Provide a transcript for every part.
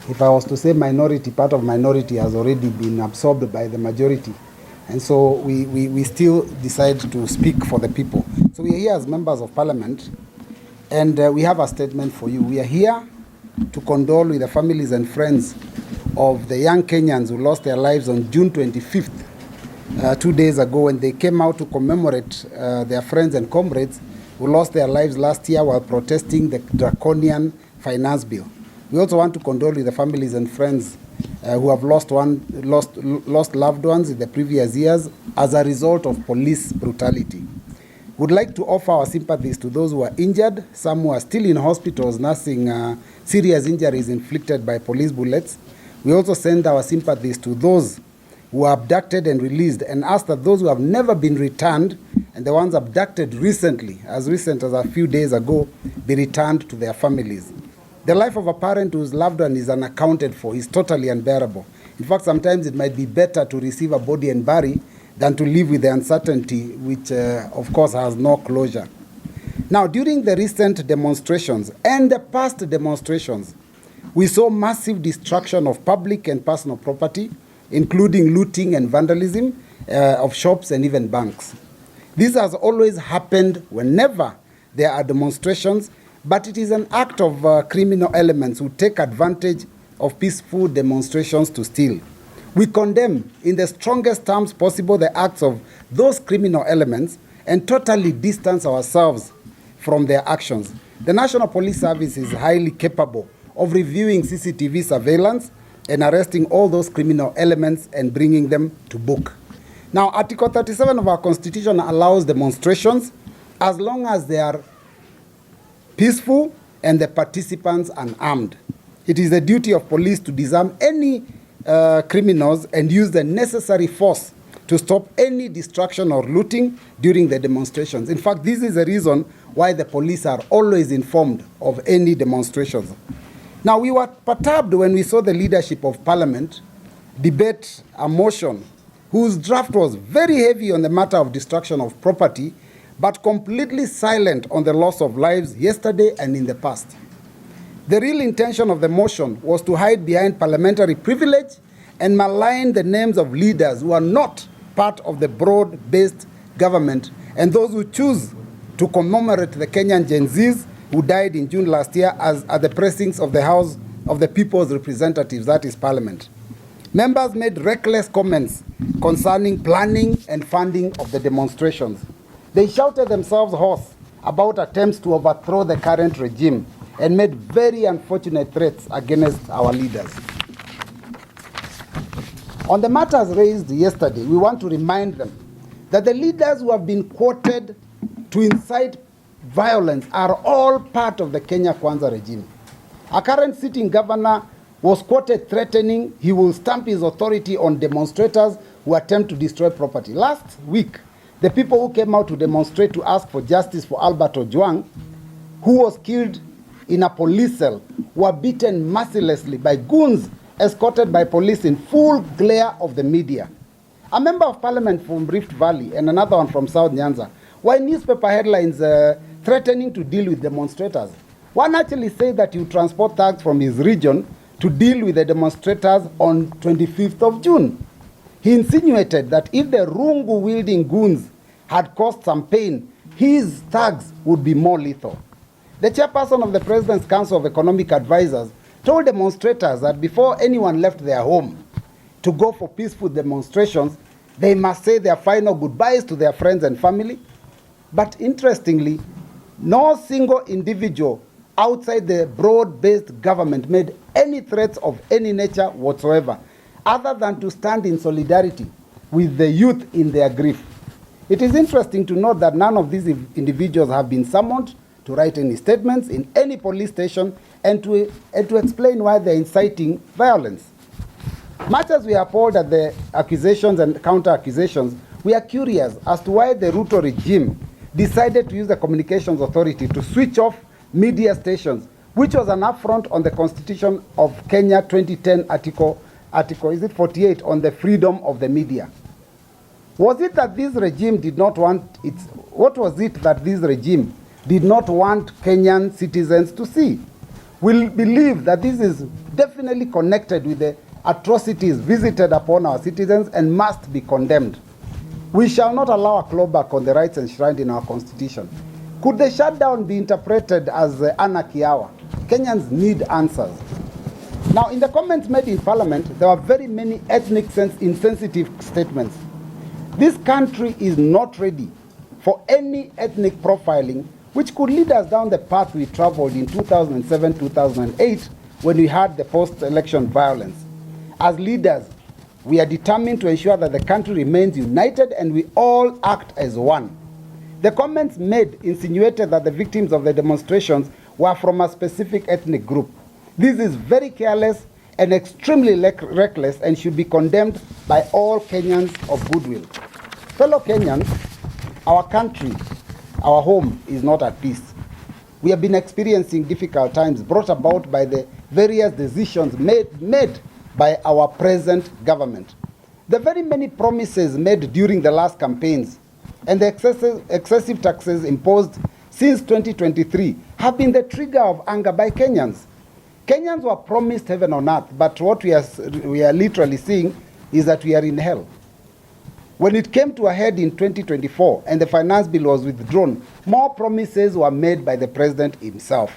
if I was to say minority, part of minority has already been absorbed by the majority. And so we still decide to speak for the people. So we are here as members of parliament, and we have a statement for you. We are here to condole with the families and friends of the young Kenyans who lost their lives on June 25th, 2 days ago, when they came out to commemorate their friends and comrades who lost their lives last year while protesting the draconian finance bill. We also want to condole with the families and friends who have lost loved ones in the previous years as a result of police brutality. Would like to offer our sympathies to those who are injured, some who are still in hospitals nursing serious injuries inflicted by police bullets. We also send our sympathies to those who are abducted and released, and ask that those who have never been returned and the ones abducted recently, as recent as a few days ago, be returned to their families. The life of a parent whose loved one is unaccounted for is totally unbearable. In fact, sometimes it might be better to receive a body and bury than to live with the uncertainty, which of course has no closure. Now, during the recent demonstrations and the past demonstrations, we saw massive destruction of public and personal property, including looting and vandalism of shops and even banks. This has always happened whenever there are demonstrations, but it is an act of criminal elements who take advantage of peaceful demonstrations to steal. We condemn in the strongest terms possible the acts of those criminal elements and totally distance ourselves from their actions. The National Police Service is highly capable of reviewing CCTV surveillance and arresting all those criminal elements and bringing them to book. Now, Article 37 of our Constitution allows demonstrations as long as they are peaceful and the participants unarmed. It is the duty of police to disarm any criminals and use the necessary force to stop any destruction or looting during the demonstrations. In fact, this is the reason why the police are always informed of any demonstrations. Now, we were perturbed when we saw the leadership of Parliament debate a motion whose draft was very heavy on the matter of destruction of property, but completely silent on the loss of lives yesterday and in the past. The real intention of the motion was to hide behind parliamentary privilege and malign the names of leaders who are not part of the broad-based government and those who choose to commemorate the Kenyan Gen Zs who died in June last year at the precincts of the House of the People's Representatives, that is Parliament. Members made reckless comments concerning planning and funding of the demonstrations. They shouted themselves hoarse about attempts to overthrow the current regime and made very unfortunate threats against our leaders. On the matters raised yesterday, we want to remind them that the leaders who have been quoted to incite violence are all part of the Kenya Kwanza regime. Our current sitting governor was quoted threatening he will stamp his authority on demonstrators who attempt to destroy property. Last week, the people who came out to demonstrate to ask for justice for Albert Ojwang, who was killed in a police cell, were beaten mercilessly by goons escorted by police in full glare of the media. A member of parliament from Rift Valley and another one from South Nyanza were in newspaper headlines threatening to deal with demonstrators. One actually said that he would transport thugs from his region to deal with the demonstrators on 25th of June. He insinuated that if the rungu-wielding goons had caused some pain, his thugs would be more lethal. The chairperson of the President's Council of Economic Advisors told demonstrators that before anyone left their home to go for peaceful demonstrations, they must say their final goodbyes to their friends and family. But interestingly, no single individual outside the broad-based government made any threats of any nature whatsoever, other than to stand in solidarity with the youth in their grief. It is interesting to note that none of these individuals have been summoned to write any statements in any police station and to explain why they're inciting violence. Much as we are appalled at the accusations and counter-accusations, we are curious as to why the Ruto regime decided to use the Communications Authority to switch off media stations, which was an affront on the Constitution of Kenya 2010 article is it 48 on the freedom of the media. Was it that this regime did not want what was it that this regime did not want Kenyan citizens to see? will believe that this is definitely connected with the atrocities visited upon our citizens and must be condemned. We shall not allow a clawback on the rights enshrined in our constitution. Could the shutdown be interpreted as anarchy hour? Kenyans need answers. Now, in the comments made in Parliament, there were very many ethnic insensitive statements. This country is not ready for any ethnic profiling which could lead us down the path we traveled in 2007-2008 when we had the post-election violence. As leaders, we are determined to ensure that the country remains united and we all act as one. The comments made insinuated that the victims of the demonstrations were from a specific ethnic group. This is very careless and extremely reckless and should be condemned by all Kenyans of goodwill. Fellow Kenyans, our country, our home is not at peace. We have been experiencing difficult times brought about by the various decisions made by our present government. The very many promises made during the last campaigns and the excessive taxes imposed since 2023 have been the trigger of anger by Kenyans. Kenyans were promised heaven on earth, but what we are literally seeing is that we are in hell. When it came to a head in 2024 and the finance bill was withdrawn, more promises were made by the president himself.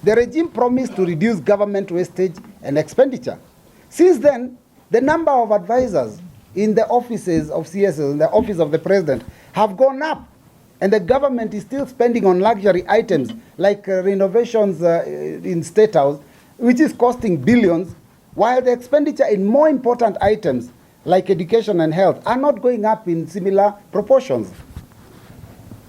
The regime promised to reduce government wastage and expenditure. Since then, the number of advisors in the offices of CSs, in the office of the president, have gone up. And the government is still spending on luxury items like renovations in State House, which is costing billions, while the expenditure in more important items like education and health are not going up in similar proportions.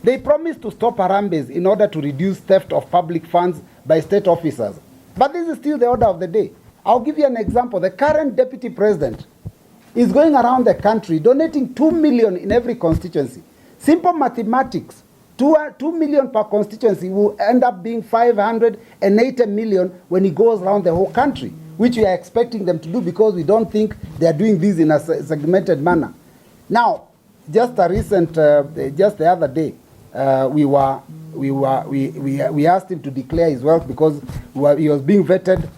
They promised to stop harambes in order to reduce theft of public funds by state officers. But this is still the order of the day. I'll give you an example. The current deputy president is going around the country donating 2 million in every constituency. Simple mathematics, 2 million per constituency will end up being 580 million when he goes around the whole country, which we are expecting them to do because we don't think they are doing this in a segmented manner. Now, just the other day, we asked him to declare his wealth because he was being vetted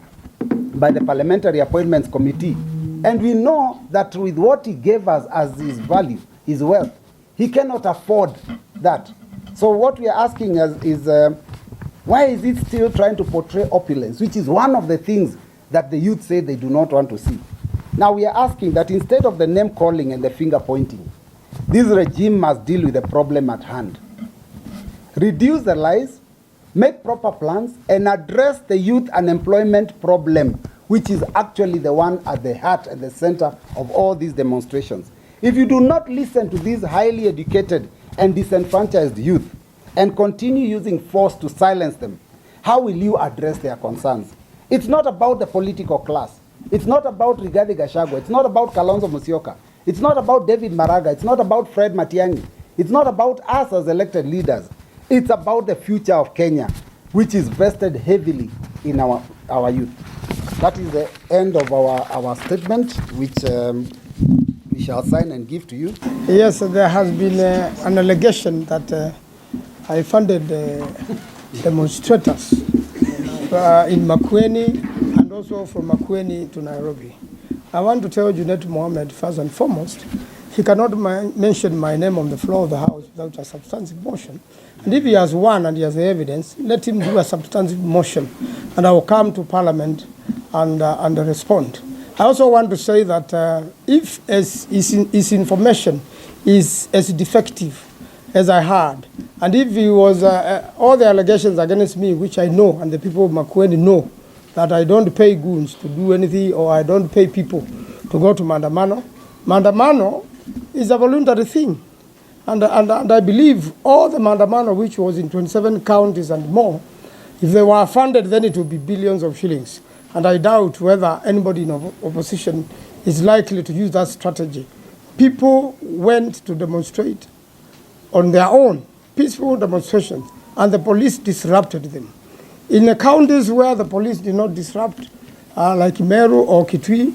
by the Parliamentary Appointments Committee. And we know that with what he gave us as his value, his wealth, he cannot afford that. So what we are asking is why is it still trying to portray opulence, which is one of the things that the youth say they do not want to see. Now we are asking that instead of the name calling and the finger pointing, this regime must deal with the problem at hand. Reduce the lies, make proper plans, and address the youth unemployment problem, which is actually the one at the heart and the center of all these demonstrations. If you do not listen to these highly educated and disenfranchised youth and continue using force to silence them, how will you address their concerns? It's not about the political class. It's not about Rigathi Gachagua. It's not about Kalonzo Musyoka. It's not about David Maraga. It's not about Fred Matiang'i. It's not about us as elected leaders. It's about the future of Kenya, which is vested heavily in our youth. That is the end of our statement, which we shall sign and give to you. Yes, there has been an allegation that I funded demonstrators in Makueni and also from Makueni to Nairobi. I want to tell Junet Mohammed, first and foremost, he cannot mention my name on the floor of the House without a substantive motion. And if he has one and he has the evidence, let him do a substantive motion, and I will come to Parliament and respond. I also want to say that if his information is as defective as I heard, and if he was all the allegations against me, which I know and the people of Makueni know, that I don't pay goons to do anything or I don't pay people to go to Mandamano. Mandamano is a voluntary thing. And I believe all the Mandamano, which was in 27 counties and more, if they were funded, then it would be billions of shillings. And I doubt whether anybody in opposition is likely to use that strategy. People went to demonstrate on their own, peaceful demonstrations, and the police disrupted them. In the counties where the police did not disrupt, like Meru or Kitui,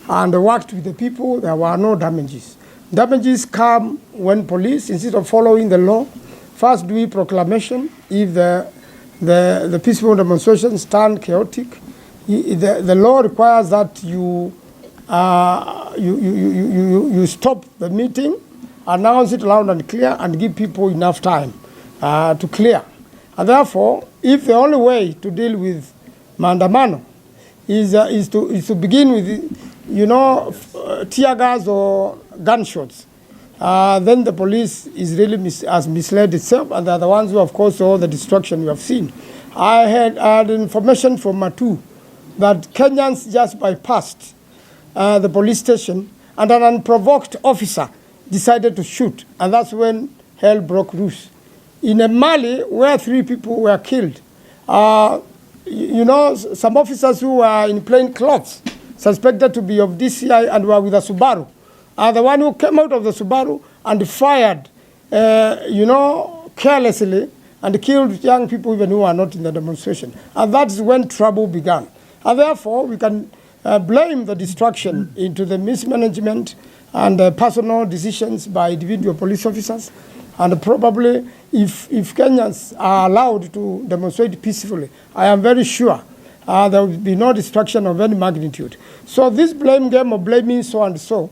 and worked with the people, there were no damages. Damages come when police, instead of following the law, first do a proclamation. If the the peaceful demonstrations turned chaotic. The law requires that you stop the meeting, announce it loud and clear, and give people enough time to clear. And therefore, if the only way to deal with maandamano is to begin with, tear gas or gunshots, then the police is really has misled itself, and they're the ones who have caused all the destruction we have seen. I had information from Matu that Kenyans just bypassed the police station, and an unprovoked officer decided to shoot, and that's when hell broke loose. In a Mali, where 3 people were killed, some officers who were in plain clothes, suspected to be of DCI and were with a Subaru, are the one who came out of the Subaru and fired, carelessly, and killed young people even who are not in the demonstration. And that's when trouble began. And therefore, we can blame the destruction into the mismanagement and personal decisions by individual police officers. And probably, if Kenyans are allowed to demonstrate peacefully, I am very sure there will be no destruction of any magnitude. So this blame game of blaming so and so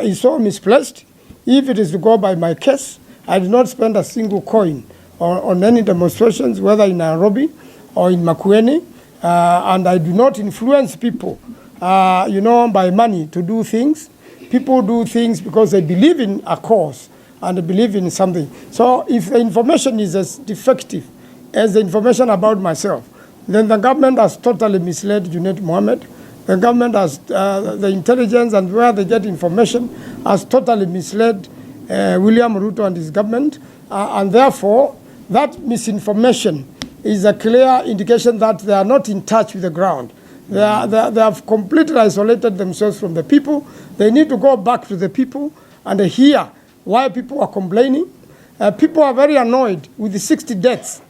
is so misplaced. If it is to go by my case, I did not spend a single coin on any demonstrations, whether in Nairobi or in Makueni, and I do not influence people, by money to do things. People do things because they believe in a cause and they believe in something. So if the information is as defective as the information about myself, then the government has totally misled Junet Mohammed. The government has, the intelligence and where they get information has totally misled William Ruto and his government. And therefore, that misinformation is a clear indication that they are not in touch with the ground. They have completely isolated themselves from the people. They need to go back to the people and hear why people are complaining. People are very annoyed with the 60 deaths,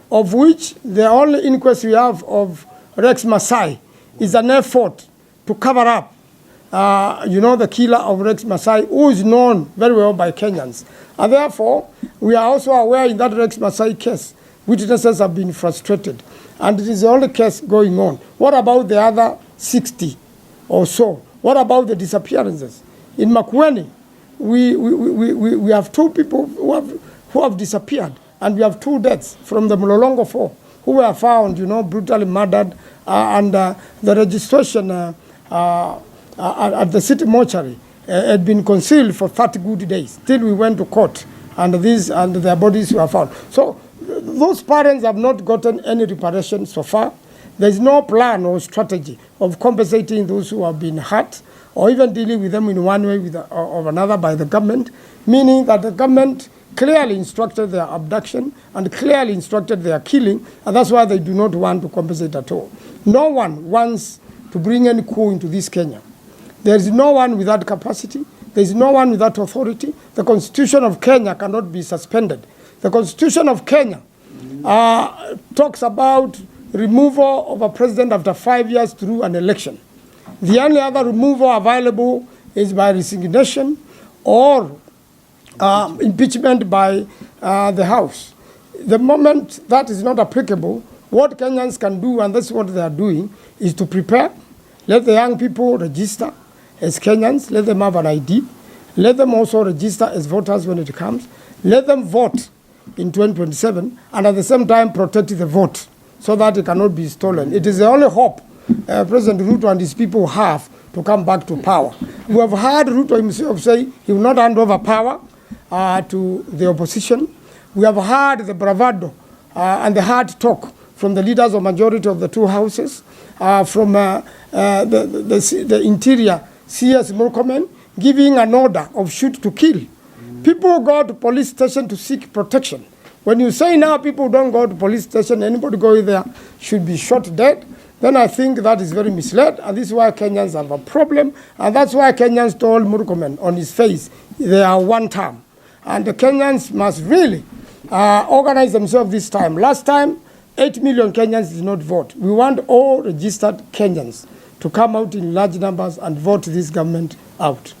of which the only inquest we have of Rex Masai is an effort to cover up, the killer of Rex Masai, who is known very well by Kenyans. And therefore, we are also aware in that Rex Masai case, witnesses have been frustrated. And it is the only case going on. What about the other 60 or so? What about the disappearances? In Makueni, we have 2 people who have disappeared, and we have 2 deaths from the Mlolongo 4 who were found, brutally murdered, and the registration at the city mortuary had been concealed for 30 good days till we went to court, and their bodies were found. So those parents have not gotten any reparation so far. There is no plan or strategy of compensating those who have been hurt, or even dealing with them in one way or another by the government, meaning that the government clearly instructed their abduction and clearly instructed their killing, and that's why they do not want to compensate at all. No one wants to bring any coup into this Kenya. There is no one with that capacity. There is no one with that authority. The Constitution of Kenya cannot be suspended. The Constitution of Kenya talks about removal of a president after 5 years through an election. The only other removal available is by resignation or impeachment by the House. The moment that is not applicable, what Kenyans can do, and that's what they are doing, is to prepare. Let the young people register as Kenyans. Let them have an ID. Let them also register as voters when it comes. Let them vote in 2027, and at the same time protect the vote so that it cannot be stolen. It is the only hope President Ruto and his people have to come back to power. We have heard Ruto himself say he will not hand over power to the opposition. We have heard the bravado and the hard talk from the leaders of majority of the 2 houses, from the interior CS Murkomen, giving an order of shoot to kill. People go to police station to seek protection. When you say now people don't go to police station, anybody going there should be shot dead, then I think that is very misled, and this is why Kenyans have a problem, and that's why Kenyans told Murkomen on his face they are Wantam. And the Kenyans must really organize themselves this time. Last time, 8 million Kenyans did not vote. We want all registered Kenyans to come out in large numbers and vote this government out.